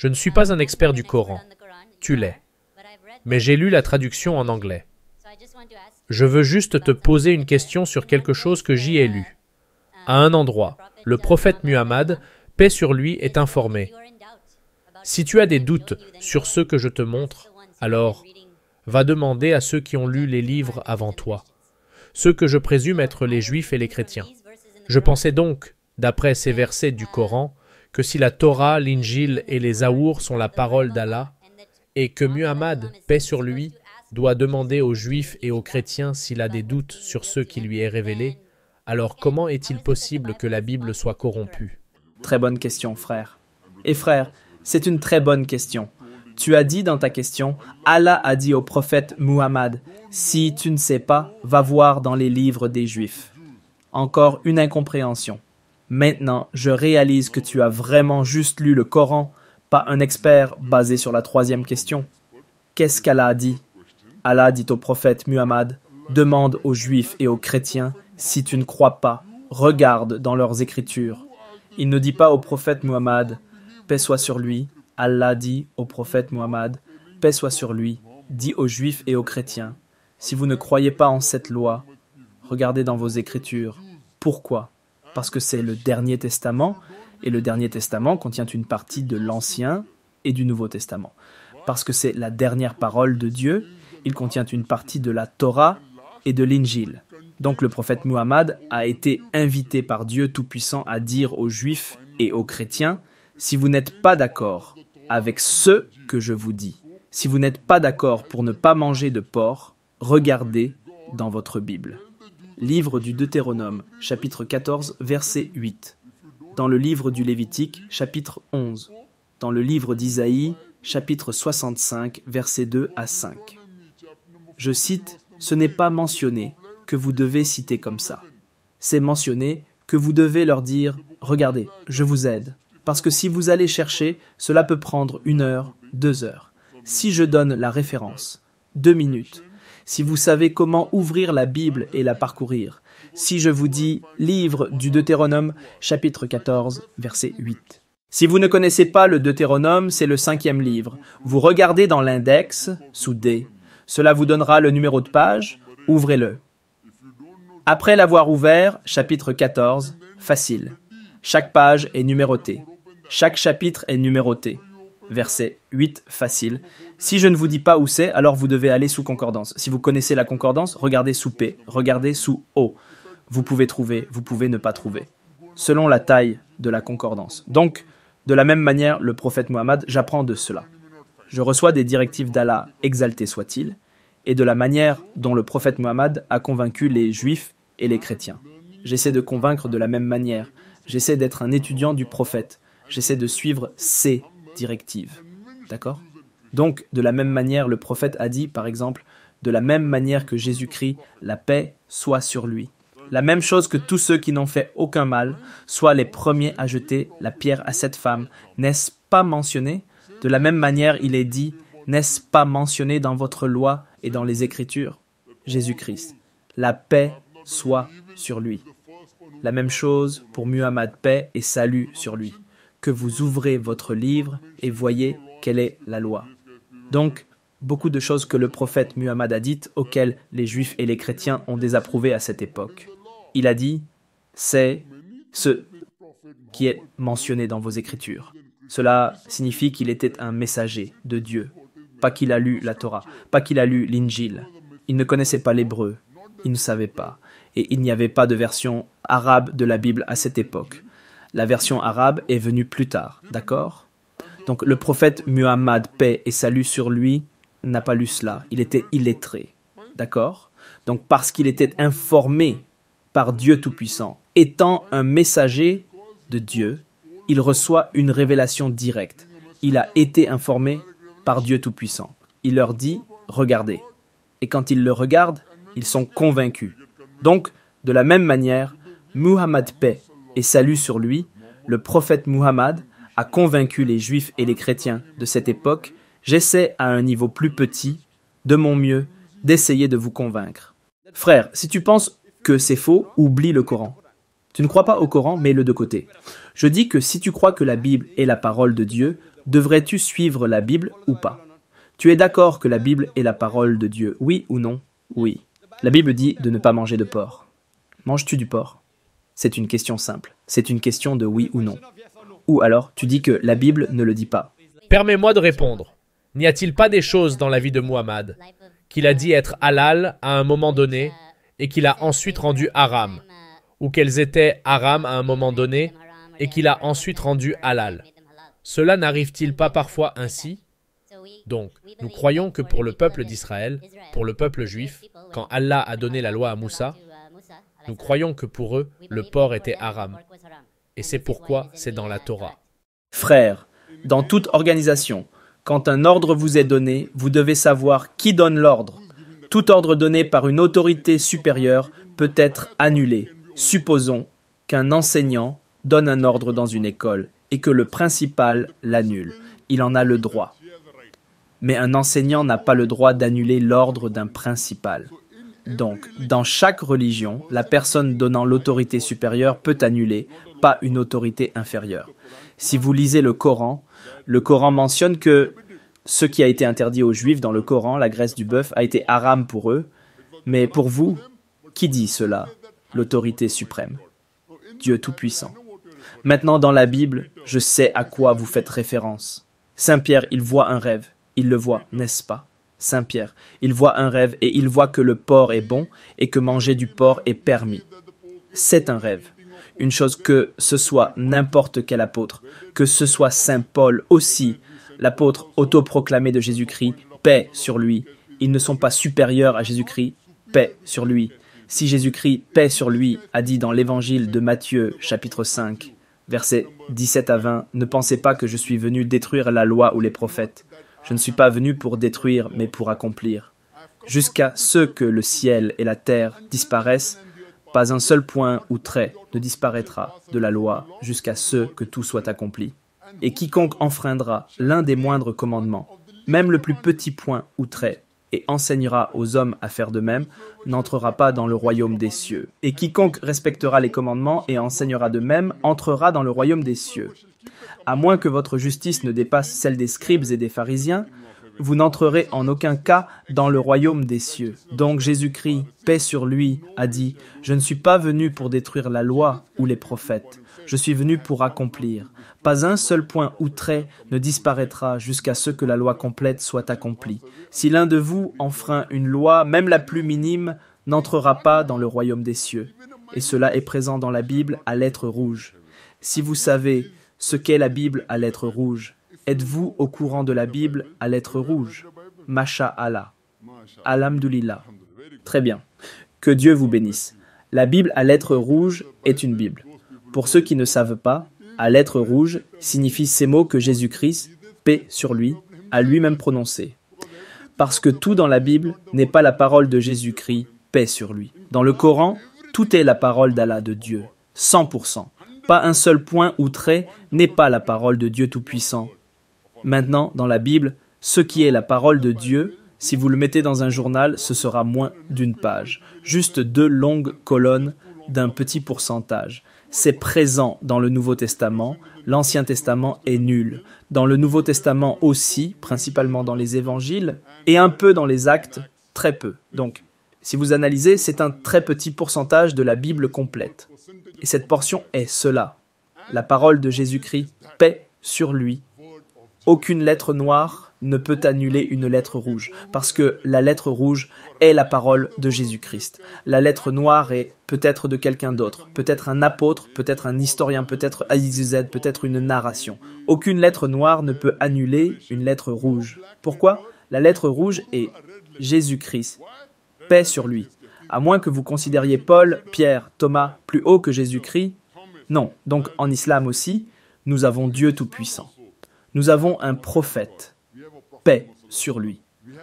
Je ne suis pas un expert du Coran. Tu l'es. Mais j'ai lu la traduction en anglais. Je veux juste te poser une question sur quelque chose que j'y ai lu. À un endroit, le prophète Muhammad, paix sur lui, est informé. Si tu as des doutes sur ce que je te montre, alors va demander à ceux qui ont lu les livres avant toi, ceux que je présume être les Juifs et les chrétiens. Je pensais donc, d'après ces versets du Coran, que si la Torah, l'Injil et les Zaour sont la parole d'Allah, et que Muhammad, paix sur lui, doit demander aux Juifs et aux chrétiens s'il a des doutes sur ce qui lui est révélé, alors comment est-il possible que la Bible soit corrompue? Très bonne question, frère. Et frère, c'est une très bonne question. Tu as dit dans ta question, Allah a dit au prophète Muhammad, « Si tu ne sais pas, va voir dans les livres des Juifs. » Encore une incompréhension. Maintenant, je réalise que tu as vraiment juste lu le Coran, pas un expert basé sur la troisième question. Qu'est-ce qu'Allah a dit? Allah dit au prophète Muhammad, « Demande aux Juifs et aux chrétiens, si tu ne crois pas, regarde dans leurs écritures. » Il ne dit pas au prophète Muhammad, « Paix soit sur lui. » Allah dit au prophète Muhammad, « Paix soit sur lui. » Dit aux Juifs et aux chrétiens, « Si vous ne croyez pas en cette loi, regardez dans vos écritures. » Pourquoi? Parce que c'est le dernier testament, et le dernier testament contient une partie de l'Ancien et du Nouveau Testament. Parce que c'est la dernière parole de Dieu, il contient une partie de la Torah et de l'Injil. Donc le prophète Muhammad a été invité par Dieu Tout-Puissant à dire aux Juifs et aux chrétiens, « Si vous n'êtes pas d'accord avec ce que je vous dis, si vous n'êtes pas d'accord pour ne pas manger de porc, regardez dans votre Bible. » Livre du Deutéronome, chapitre 14, verset 8. Dans le livre du Lévitique, chapitre 11. Dans le livre d'Isaïe, chapitre 65, versets 2 à 5. Je cite, « Ce n'est pas mentionné que vous devez citer comme ça. C'est mentionné que vous devez leur dire, « Regardez, je vous aide. » Parce que si vous allez chercher, cela peut prendre 1 heure, 2 heures. Si je donne la référence, 2 minutes. Si vous savez comment ouvrir la Bible et la parcourir. Si je vous dis livre du Deutéronome, chapitre 14, verset 8. Si vous ne connaissez pas le Deutéronome, c'est le 5e livre. Vous regardez dans l'index, sous D. Cela vous donnera le numéro de page, ouvrez-le. Après l'avoir ouvert, chapitre 14, facile. Chaque page est numérotée. Chaque chapitre est numéroté. Verset 8, facile. Si je ne vous dis pas où c'est, alors vous devez aller sous concordance. Si vous connaissez la concordance, regardez sous P, regardez sous O. Vous pouvez trouver, vous pouvez ne pas trouver. Selon la taille de la concordance. Donc, de la même manière, le prophète Muhammad, j'apprends de cela. Je reçois des directives d'Allah, exalté soit-il, et de la manière dont le prophète Muhammad a convaincu les Juifs et les chrétiens. J'essaie de convaincre de la même manière. J'essaie d'être un étudiant du prophète. J'essaie de suivre ses directives. D'accord? Donc, de la même manière, le prophète a dit, par exemple, de la même manière que Jésus-Christ, la paix soit sur lui. La même chose que tous ceux qui n'ont fait aucun mal, soient les premiers à jeter la pierre à cette femme. N'est-ce pas mentionné? De la même manière, il est dit, n'est-ce pas mentionné dans votre loi et dans les Écritures? Jésus-Christ, la paix soit sur lui. La même chose pour Muhammad, paix et salut sur lui. Que vous ouvrez votre livre et voyez quelle est la loi. Donc, beaucoup de choses que le prophète Muhammad a dites auxquelles les Juifs et les chrétiens ont désapprouvé à cette époque. Il a dit, c'est ce qui est mentionné dans vos Écritures. Cela signifie qu'il était un messager de Dieu, pas qu'il a lu la Torah, pas qu'il a lu l'Injil. Il ne connaissait pas l'hébreu, il ne savait pas, et il n'y avait pas de version arabe de la Bible à cette époque. La version arabe est venue plus tard, d'accord? Donc le prophète Muhammad, paix et salut sur lui, n'a pas lu cela. Il était illettré, d'accord? Donc parce qu'il était informé par Dieu Tout-Puissant, étant un messager de Dieu, il reçoit une révélation directe. Il a été informé par Dieu Tout-Puissant. Il leur dit, regardez. Et quand ils le regardent, ils sont convaincus. Donc, de la même manière, Muhammad, paix et salut sur lui, le prophète Muhammad a convaincu les Juifs et les chrétiens de cette époque. J'essaie à un niveau plus petit, de mon mieux, d'essayer de vous convaincre. Frère, si tu penses que c'est faux, oublie le Coran. Tu ne crois pas au Coran, mets-le de côté. Je dis que si tu crois que la Bible est la parole de Dieu, Devrais-tu suivre la Bible ou pas? Tu es d'accord que la Bible est la parole de Dieu, oui ou non? Oui. La Bible dit de ne pas manger de porc. Manges-tu du porc? C'est une question simple. C'est une question de oui ou non. Ou alors, tu dis que la Bible ne le dit pas. Permets-moi de répondre. N'y a-t-il pas des choses dans la vie de Muhammad qu'il a dit être halal à un moment donné et qu'il a ensuite rendu haram, ou qu'elles étaient haram à un moment donné et qu'il a ensuite rendu halal? Cela n'arrive-t-il pas parfois ainsi? Donc, nous croyons que pour le peuple d'Israël, pour le peuple juif, quand Allah a donné la loi à Moussa, nous croyons que pour eux, le porc était haram. Et c'est pourquoi c'est dans la Torah. Frères, dans toute organisation, quand un ordre vous est donné, vous devez savoir qui donne l'ordre. Tout ordre donné par une autorité supérieure peut être annulé. Supposons qu'un enseignant donne un ordre dans une école et que le principal l'annule. Il en a le droit. Mais un enseignant n'a pas le droit d'annuler l'ordre d'un principal. Donc, dans chaque religion, la personne donnant l'autorité supérieure peut annuler, pas une autorité inférieure. Si vous lisez le Coran mentionne que ce qui a été interdit aux Juifs dans le Coran, la graisse du bœuf, a été haram pour eux. Mais pour vous, qui dit cela? L'autorité suprême. Dieu Tout-Puissant. Maintenant, dans la Bible, je sais à quoi vous faites référence. Saint Pierre, il voit un rêve. Il le voit, n'est-ce pas? Saint Pierre, il voit un rêve et il voit que le porc est bon et que manger du porc est permis. C'est un rêve. Une chose que ce soit n'importe quel apôtre, que ce soit Saint Paul aussi, l'apôtre autoproclamé de Jésus-Christ, paix sur lui. Ils ne sont pas supérieurs à Jésus-Christ, paix sur lui. Si Jésus-Christ, paix sur lui, a dit dans l'évangile de Matthieu, chapitre 5, versets 17 à 20, « Ne pensez pas que je suis venu détruire la loi ou les prophètes. Je ne suis pas venu pour détruire, mais pour accomplir. Jusqu'à ce que le ciel et la terre disparaissent, pas un seul point ou trait ne disparaîtra de la loi jusqu'à ce que tout soit accompli. Et quiconque enfreindra l'un des moindres commandements, même le plus petit point ou trait, et enseignera aux hommes à faire de même, n'entrera pas dans le royaume des cieux. Et quiconque respectera les commandements et enseignera de même, entrera dans le royaume des cieux. À moins que votre justice ne dépasse celle des scribes et des pharisiens, vous n'entrerez en aucun cas dans le royaume des cieux. Donc Jésus-Christ, paix sur lui, a dit « Je ne suis pas venu pour détruire la loi ou les prophètes, je suis venu pour accomplir. Pas un seul point ou trait ne disparaîtra jusqu'à ce que la loi complète soit accomplie. Si l'un de vous enfreint une loi, même la plus minime, n'entrera pas dans le royaume des cieux. » Et cela est présent dans la Bible à lettres rouges. Si vous savez ce qu'est la Bible à lettres rouges, êtes-vous au courant de la Bible à lettres rouges? Masha'Allah. Alhamdulillah. Très bien. Que Dieu vous bénisse. La Bible à lettres rouges est une Bible. Pour ceux qui ne savent pas, à lettres rouges signifie ces mots que Jésus-Christ, paix sur lui, a lui-même prononcés. Parce que tout dans la Bible n'est pas la parole de Jésus-Christ, paix sur lui. Dans le Coran, tout est la parole d'Allah, de Dieu, 100%. Pas un seul point ou trait n'est pas la parole de Dieu Tout-Puissant. Maintenant, dans la Bible, ce qui est la parole de Dieu, si vous le mettez dans un journal, ce sera moins d'une page. Juste 2 longues colonnes d'un petit pourcentage. C'est présent dans le Nouveau Testament. L'Ancien Testament est nul. Dans le Nouveau Testament aussi, principalement dans les évangiles, et un peu dans les actes, très peu. Donc, si vous analysez, c'est un très petit pourcentage de la Bible complète. Et cette portion est cela. La parole de Jésus-Christ, paix sur lui. Aucune lettre noire ne peut annuler une lettre rouge, parce que la lettre rouge est la parole de Jésus-Christ. La lettre noire est peut-être de quelqu'un d'autre, peut-être un apôtre, peut-être un historien, peut-être AZZ, peut-être une narration. Aucune lettre noire ne peut annuler une lettre rouge. Pourquoi? La lettre rouge est Jésus-Christ. Paix sur lui. À moins que vous considériez Paul, Pierre, Thomas plus haut que Jésus-Christ. Non, donc en islam aussi, nous avons Dieu Tout-Puissant. Nous avons un prophète, paix sur lui.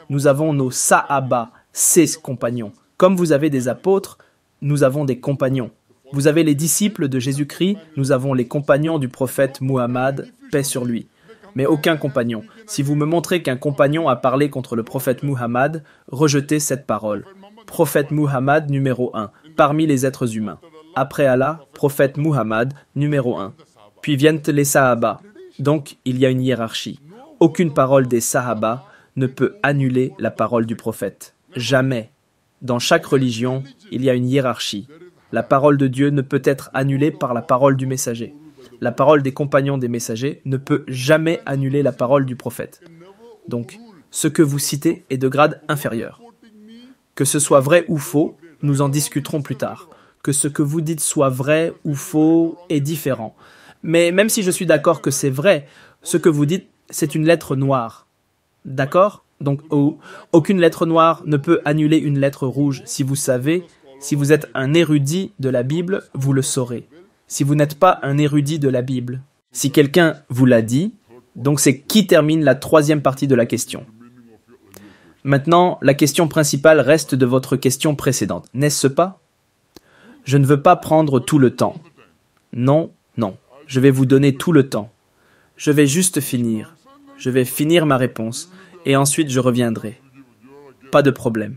Nous avons nos sahaba, ses compagnons. Comme vous avez des apôtres, nous avons des compagnons. Vous avez les disciples de Jésus-Christ, nous avons les compagnons du prophète Muhammad, paix sur lui. Mais aucun compagnon. Si vous me montrez qu'un compagnon a parlé contre le prophète Muhammad, rejetez cette parole. Prophète Muhammad numéro 1, parmi les êtres humains. Après Allah, prophète Muhammad numéro 1. Puis viennent les sahaba. Donc, il y a une hiérarchie. Aucune parole des Sahaba ne peut annuler la parole du prophète. Jamais. Dans chaque religion, il y a une hiérarchie. La parole de Dieu ne peut être annulée par la parole du messager. La parole des compagnons des messagers ne peut jamais annuler la parole du prophète. Donc, ce que vous citez est de grade inférieur. Que ce soit vrai ou faux, nous en discuterons plus tard. Que ce que vous dites soit vrai ou faux est différent. Mais même si je suis d'accord que c'est vrai, ce que vous dites, c'est une lettre noire. D'accord ? Donc, aucune lettre noire ne peut annuler une lettre rouge. Si vous savez, si vous êtes un érudit de la Bible, vous le saurez. Si vous n'êtes pas un érudit de la Bible, si quelqu'un vous l'a dit, donc c'est qui termine la troisième partie de la question. Maintenant, la question principale reste de votre question précédente, n'est-ce pas ? Je ne veux pas prendre tout le temps. Non, non, je vais vous donner tout le temps. Je vais juste finir. Je vais finir ma réponse et ensuite je reviendrai. Pas de problème.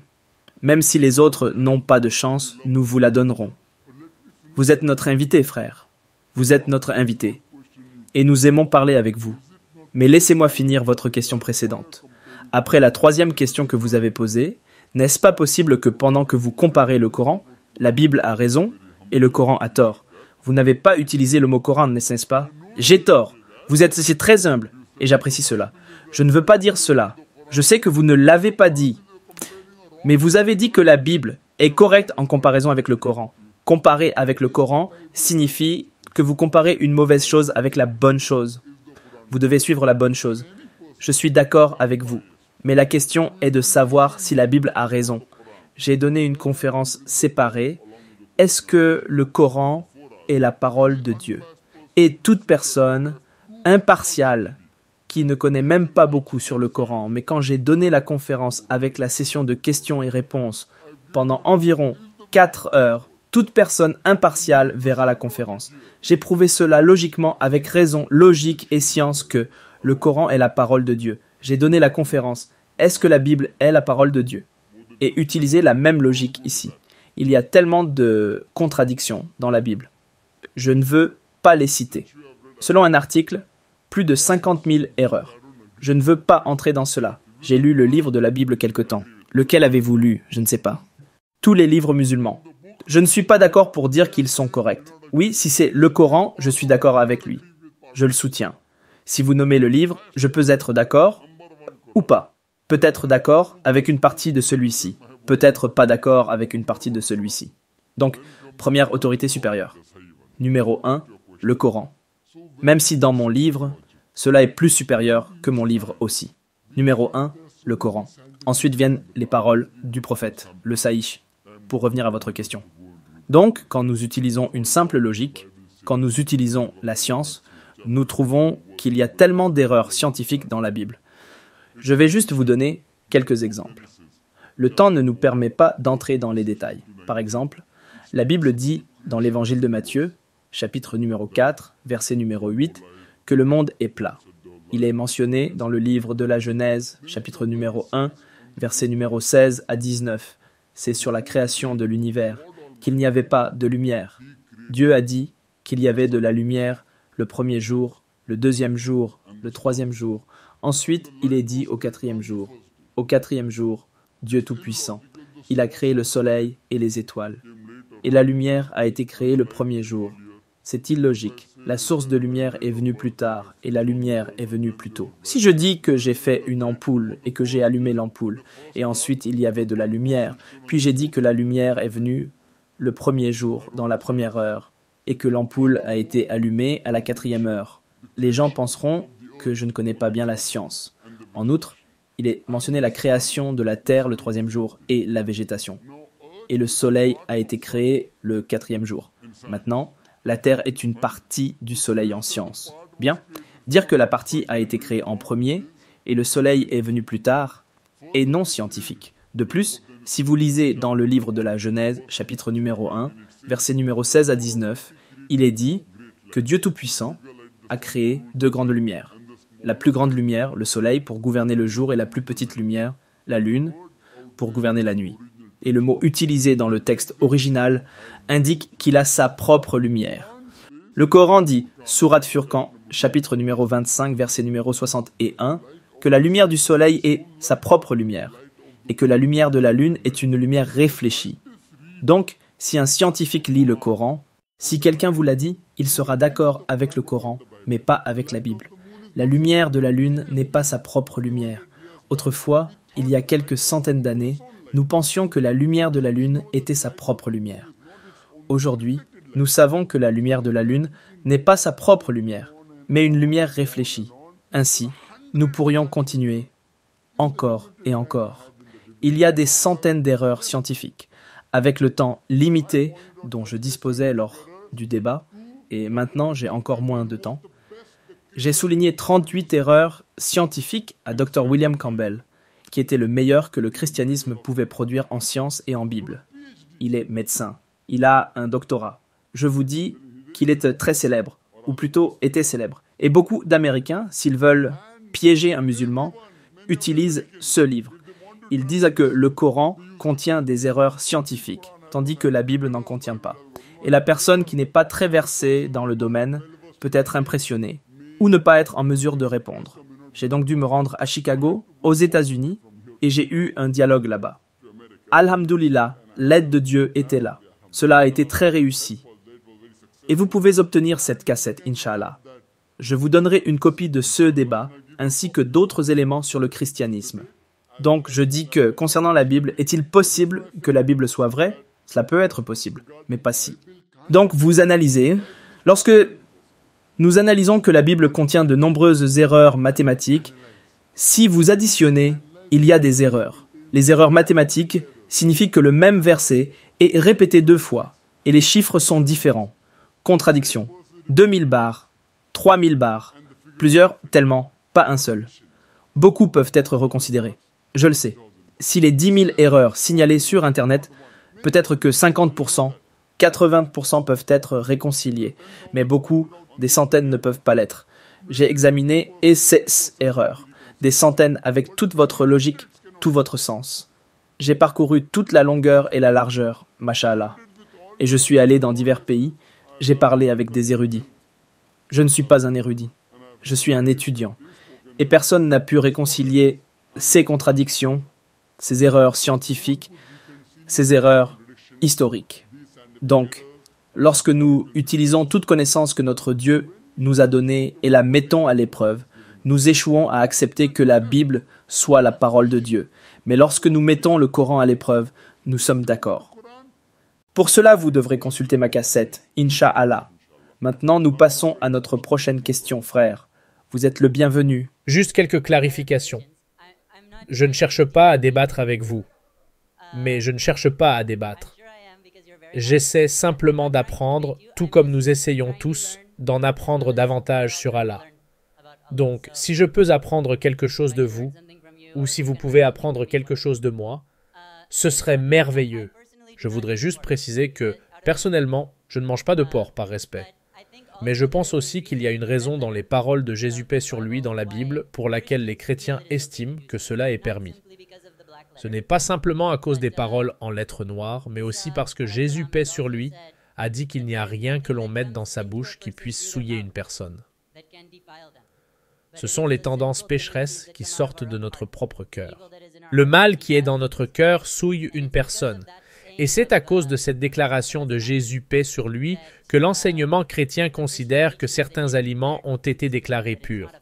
Même si les autres n'ont pas de chance, nous vous la donnerons. Vous êtes notre invité, frère. Vous êtes notre invité. Et nous aimons parler avec vous. Mais laissez-moi finir votre question précédente. Après la troisième question que vous avez posée, n'est-ce pas possible que pendant que vous comparez le Coran, la Bible a raison et le Coran a tort? Vous n'avez pas utilisé le mot Coran, n'est-ce pas? J'ai tort. Vous êtes aussi très humble et j'apprécie cela. Je ne veux pas dire cela. Je sais que vous ne l'avez pas dit. Mais vous avez dit que la Bible est correcte en comparaison avec le Coran. Comparer avec le Coran signifie que vous comparez une mauvaise chose avec la bonne chose. Vous devez suivre la bonne chose. Je suis d'accord avec vous. Mais la question est de savoir si la Bible a raison. J'ai donné une conférence séparée. Est-ce que le Coran est la parole de Dieu? Et toute personne impartiale qui ne connaît même pas beaucoup sur le Coran, mais quand j'ai donné la conférence avec la session de questions et réponses pendant environ 4 heures, toute personne impartiale verra la conférence. J'ai prouvé cela logiquement avec raison, logique et science que le Coran est la parole de Dieu. J'ai donné la conférence. Est-ce que la Bible est la parole de Dieu? Et utilisé la même logique ici. Il y a tellement de contradictions dans la Bible. Je ne veux pas les citer. Selon un article, plus de 50 000 erreurs. Je ne veux pas entrer dans cela. J'ai lu le livre de la Bible quelque temps. Lequel avez-vous lu? Je ne sais pas. Tous les livres musulmans. Je ne suis pas d'accord pour dire qu'ils sont corrects. Oui, si c'est le Coran, je suis d'accord avec lui. Je le soutiens. Si vous nommez le livre, je peux être d'accord ou pas. Peut-être d'accord avec une partie de celui-ci. Peut-être pas d'accord avec une partie de celui-ci. Donc, première autorité supérieure. Numéro 1, le Coran. Même si dans mon livre, cela est plus supérieur que mon livre aussi. Numéro 1, le Coran. Ensuite viennent les paroles du prophète, le Sahih, pour revenir à votre question. Donc, quand nous utilisons une simple logique, quand nous utilisons la science, nous trouvons qu'il y a tellement d'erreurs scientifiques dans la Bible. Je vais juste vous donner quelques exemples. Le temps ne nous permet pas d'entrer dans les détails. Par exemple, la Bible dit dans l'évangile de Matthieu, chapitre numéro 4, verset numéro 8, que le monde est plat. Il est mentionné dans le livre de la Genèse, chapitre numéro 1, verset numéro 16 à 19. C'est sur la création de l'univers, qu'il n'y avait pas de lumière. Dieu a dit qu'il y avait de la lumière le premier jour, le deuxième jour, le troisième jour. Ensuite, il est dit au quatrième jour. Au quatrième jour, Dieu Tout-Puissant, il a créé le soleil et les étoiles. Et la lumière a été créée le premier jour. C'est illogique. La source de lumière est venue plus tard et la lumière est venue plus tôt. Si je dis que j'ai fait une ampoule et que j'ai allumé l'ampoule, et ensuite il y avait de la lumière, puis j'ai dit que la lumière est venue le premier jour, dans la première heure, et que l'ampoule a été allumée à la 4e heure, les gens penseront que je ne connais pas bien la science. En outre, il est mentionné la création de la terre le 3e jour et la végétation. Et le soleil a été créé le 4e jour. Maintenant, la Terre est une partie du Soleil en science. Bien, dire que la partie a été créée en premier et le Soleil est venu plus tard est non scientifique. De plus, si vous lisez dans le livre de la Genèse, chapitre numéro 1, verset numéro 16 à 19, il est dit que Dieu Tout-Puissant a créé 2 grandes lumières. La plus grande lumière, le Soleil, pour gouverner le jour, et la plus petite lumière, la Lune, pour gouverner la nuit. Et le mot utilisé dans le texte original indique qu'il a sa propre lumière. Le Coran dit, Sourate Furqan, chapitre numéro 25, verset numéro 61, que la lumière du soleil est sa propre lumière, et que la lumière de la lune est une lumière réfléchie. Donc, si un scientifique lit le Coran, si quelqu'un vous l'a dit, il sera d'accord avec le Coran, mais pas avec la Bible. La lumière de la lune n'est pas sa propre lumière. Autrefois, il y a quelques centaines d'années, nous pensions que la lumière de la lune était sa propre lumière. Aujourd'hui, nous savons que la lumière de la lune n'est pas sa propre lumière, mais une lumière réfléchie. Ainsi, nous pourrions continuer encore et encore. Il y a des centaines d'erreurs scientifiques. Avec le temps limité dont je disposais lors du débat, et maintenant j'ai encore moins de temps, j'ai souligné 38 erreurs scientifiques à Dr. William Campbell, qui était le meilleur que le christianisme pouvait produire en sciences et en Bible. Il est médecin. Il a un doctorat. Je vous dis qu'il est très célèbre, ou plutôt était célèbre. Et beaucoup d'Américains, s'ils veulent piéger un musulman, utilisent ce livre. Ils disent que le Coran contient des erreurs scientifiques, tandis que la Bible n'en contient pas. Et la personne qui n'est pas très versée dans le domaine peut être impressionnée, ou ne pas être en mesure de répondre. J'ai donc dû me rendre à Chicago, aux États-Unis, et j'ai eu un dialogue là-bas. Alhamdulillah, l'aide de Dieu était là. Cela a été très réussi. Et vous pouvez obtenir cette cassette, Inch'Allah. Je vous donnerai une copie de ce débat, ainsi que d'autres éléments sur le christianisme. Donc, je dis que, concernant la Bible, est-il possible que la Bible soit vraie? Cela peut être possible, mais pas si. Donc, vous analysez. Lorsque nous analysons que la Bible contient de nombreuses erreurs mathématiques, si vous additionnez, il y a des erreurs. Les erreurs mathématiques signifient que le même verset est répété 2 fois, et les chiffres sont différents. Contradiction. 2000 bars, 3000 bars, plusieurs, tellement, pas un seul. Beaucoup peuvent être reconsidérés. Je le sais. Si les 10 000 erreurs signalées sur Internet, peut-être que 50%, 80% peuvent être réconciliées, mais beaucoup, des centaines ne peuvent pas l'être. J'ai examiné et ces erreurs, des centaines avec toute votre logique, tout votre sens. J'ai parcouru toute la longueur et la largeur, Masha'Allah. Et je suis allé dans divers pays, j'ai parlé avec des érudits. Je ne suis pas un érudit, je suis un étudiant. Et personne n'a pu réconcilier ces contradictions, ces erreurs scientifiques, ces erreurs historiques. Donc, lorsque nous utilisons toute connaissance que notre Dieu nous a donnée et la mettons à l'épreuve, nous échouons à accepter que la Bible soit la parole de Dieu. Mais lorsque nous mettons le Coran à l'épreuve, nous sommes d'accord. Pour cela, vous devrez consulter ma cassette, Inch'Allah. Maintenant, nous passons à notre prochaine question, frère. Vous êtes le bienvenu. Juste quelques clarifications. Je ne cherche pas à débattre avec vous, mais je ne cherche pas à débattre. J'essaie simplement d'apprendre, tout comme nous essayons tous, d'en apprendre davantage sur Allah. Donc, si je peux apprendre quelque chose de vous, ou si vous pouvez apprendre quelque chose de moi, ce serait merveilleux. Je voudrais juste préciser que, personnellement, je ne mange pas de porc par respect. Mais je pense aussi qu'il y a une raison dans les paroles de Jésus paix sur lui dans la Bible pour laquelle les chrétiens estiment que cela est permis. Ce n'est pas simplement à cause des paroles en lettres noires, mais aussi parce que Jésus paix sur lui a dit qu'il n'y a rien que l'on mette dans sa bouche qui puisse souiller une personne. Ce sont les tendances pécheresses qui sortent de notre propre cœur. Le mal qui est dans notre cœur souille une personne. Et c'est à cause de cette déclaration de Jésus paix sur lui que l'enseignement chrétien considère que certains aliments ont été déclarés purs.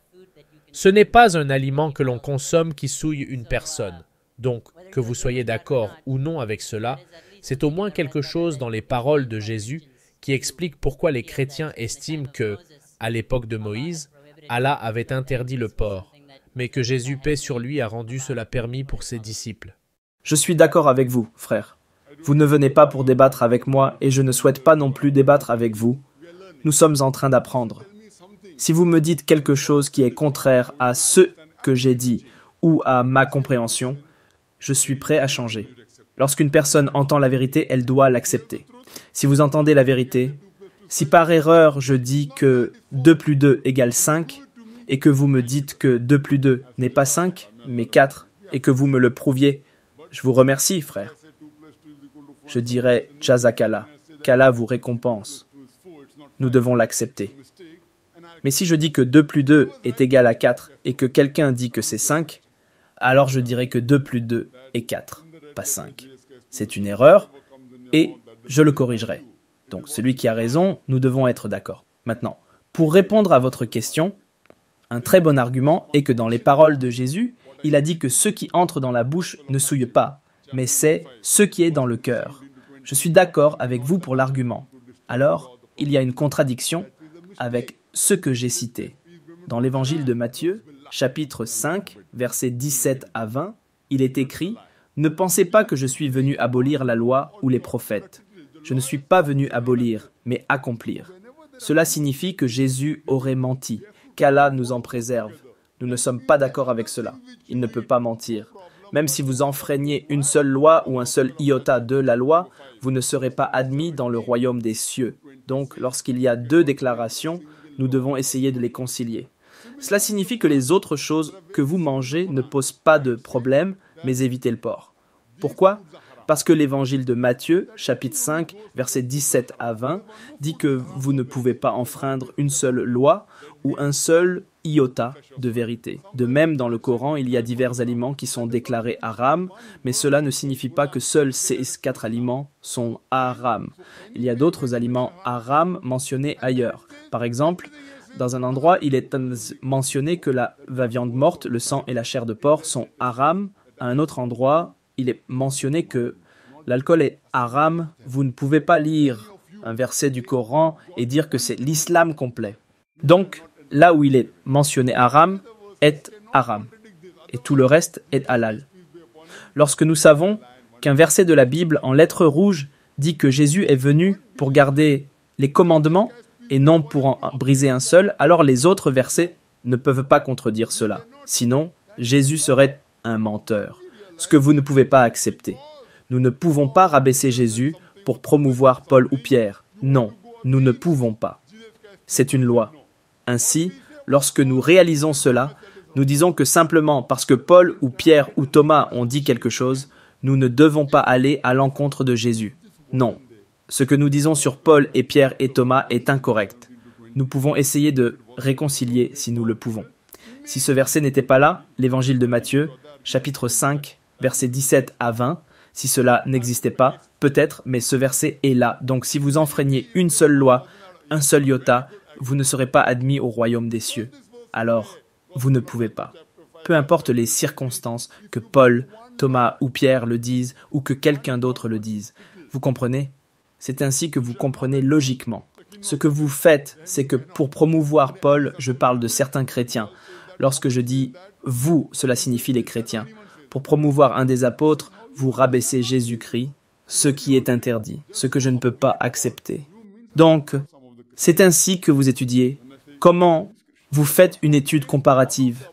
Ce n'est pas un aliment que l'on consomme qui souille une personne. Donc, que vous soyez d'accord ou non avec cela, c'est au moins quelque chose dans les paroles de Jésus qui explique pourquoi les chrétiens estiment que, à l'époque de Moïse, Allah avait interdit le porc, mais que Jésus paix sur lui a rendu cela permis pour ses disciples. Je suis d'accord avec vous, frère. Vous ne venez pas pour débattre avec moi et je ne souhaite pas non plus débattre avec vous. Nous sommes en train d'apprendre. Si vous me dites quelque chose qui est contraire à ce que j'ai dit ou à ma compréhension, je suis prêt à changer. Lorsqu'une personne entend la vérité, elle doit l'accepter. Si vous entendez la vérité, si par erreur je dis que 2 plus 2 égale 5 et que vous me dites que 2 plus 2 n'est pas 5, mais 4 et que vous me le prouviez, je vous remercie, frère. Je dirais Jazakallah, qu'Allah vous récompense. Nous devons l'accepter. Mais si je dis que 2 plus 2 est égal à 4 et que quelqu'un dit que c'est 5, alors je dirais que 2 plus 2 est 4, pas 5. C'est une erreur et je le corrigerai. Donc celui qui a raison, nous devons être d'accord. Maintenant, pour répondre à votre question, un très bon argument est que dans les paroles de Jésus, il a dit que ce qui entre dans la bouche ne souille pas, mais c'est ce qui est dans le cœur. Je suis d'accord avec vous pour l'argument. Alors, il y a une contradiction avec ce que j'ai cité. Dans l'évangile de Matthieu, chapitre 5, versets 17 à 20, il est écrit « Ne pensez pas que je suis venu abolir la loi ou les prophètes. Je ne suis pas venu abolir, mais accomplir. » Cela signifie que Jésus aurait menti, qu'Allah nous en préserve. Nous ne sommes pas d'accord avec cela. Il ne peut pas mentir. Même si vous enfreignez une seule loi ou un seul iota de la loi, vous ne serez pas admis dans le royaume des cieux. Donc, lorsqu'il y a 2 déclarations, nous devons essayer de les concilier. Cela signifie que les autres choses que vous mangez ne posent pas de problème, mais évitez le porc. Pourquoi ? Parce que l'évangile de Matthieu, chapitre 5, versets 17 à 20, dit que vous ne pouvez pas enfreindre une seule loi ou un seul iota de vérité. De même, dans le Coran, il y a divers aliments qui sont déclarés haram, mais cela ne signifie pas que seuls ces 4 aliments sont haram. Il y a d'autres aliments haram mentionnés ailleurs. Par exemple, dans un endroit, il est mentionné que la viande morte, le sang et la chair de porc sont haram. À un autre endroit, il est mentionné que l'alcool est haram. Vous ne pouvez pas lire un verset du Coran et dire que c'est l'islam complet. Donc, là où il est mentionné haram, est haram. Et tout le reste est halal. Lorsque nous savons qu'un verset de la Bible en lettres rouges dit que Jésus est venu pour garder les commandements et non pour en briser un seul, alors les autres versets ne peuvent pas contredire cela. Sinon, Jésus serait un menteur, ce que vous ne pouvez pas accepter. Nous ne pouvons pas rabaisser Jésus pour promouvoir Paul ou Pierre. Non, nous ne pouvons pas. C'est une loi. Ainsi, lorsque nous réalisons cela, nous disons que simplement parce que Paul ou Pierre ou Thomas ont dit quelque chose, nous ne devons pas aller à l'encontre de Jésus. Non. Ce que nous disons sur Paul et Pierre et Thomas est incorrect. Nous pouvons essayer de réconcilier si nous le pouvons. Si ce verset n'était pas là, l'évangile de Matthieu, chapitre 5, versets 17 à 20, si cela n'existait pas, peut-être, mais ce verset est là. Donc si vous enfreignez une seule loi, un seul iota, vous ne serez pas admis au royaume des cieux. Alors, vous ne pouvez pas. Peu importe les circonstances que Paul, Thomas ou Pierre le disent ou que quelqu'un d'autre le dise. Vous comprenez ? C'est ainsi que vous comprenez logiquement. Ce que vous faites, c'est que pour promouvoir Paul, je parle de certains chrétiens. Lorsque je dis « vous », cela signifie les chrétiens. Pour promouvoir un des apôtres, vous rabaissez Jésus-Christ, ce qui est interdit, ce que je ne peux pas accepter. Donc, c'est ainsi que vous étudiez. Comment vous faites une étude comparative.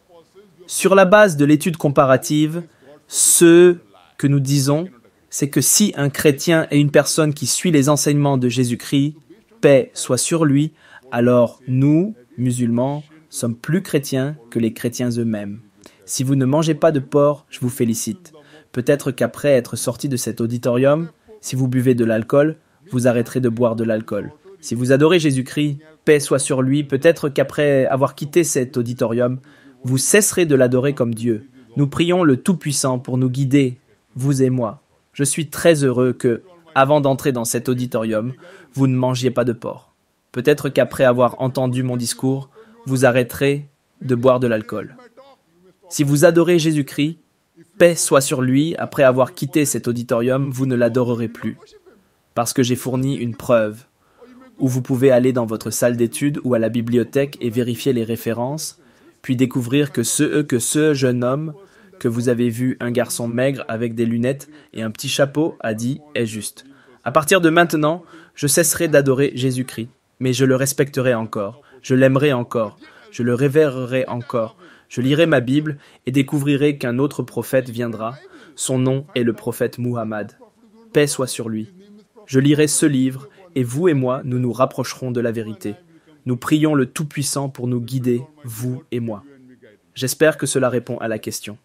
Sur la base de l'étude comparative, ce que nous disons, c'est que si un chrétien est une personne qui suit les enseignements de Jésus-Christ, paix soit sur lui, alors nous, musulmans, sommes plus chrétiens que les chrétiens eux-mêmes. Si vous ne mangez pas de porc, je vous félicite. Peut-être qu'après être sorti de cet auditorium, si vous buvez de l'alcool, vous arrêterez de boire de l'alcool. Si vous adorez Jésus-Christ, paix soit sur lui, peut-être qu'après avoir quitté cet auditorium, vous cesserez de l'adorer comme Dieu. Nous prions le Tout-Puissant pour nous guider, vous et moi. Je suis très heureux que, avant d'entrer dans cet auditorium, vous ne mangiez pas de porc. Peut-être qu'après avoir entendu mon discours, vous arrêterez de boire de l'alcool. Si vous adorez Jésus-Christ, paix soit sur lui, après avoir quitté cet auditorium, vous ne l'adorerez plus. Parce que j'ai fourni une preuve, où vous pouvez aller dans votre salle d'études ou à la bibliothèque et vérifier les références, puis découvrir que ce jeune homme que vous avez vu, un garçon maigre avec des lunettes et un petit chapeau, a dit est juste. À partir de maintenant, je cesserai d'adorer Jésus-Christ, mais je le respecterai encore, je l'aimerai encore, je le révérerai encore, je lirai ma Bible et découvrirai qu'un autre prophète viendra. Son nom est le prophète Muhammad. Paix soit sur lui. Je lirai ce livre et vous et moi, nous nous rapprocherons de la vérité. Nous prions le Tout-Puissant pour nous guider, vous et moi. J'espère que cela répond à la question.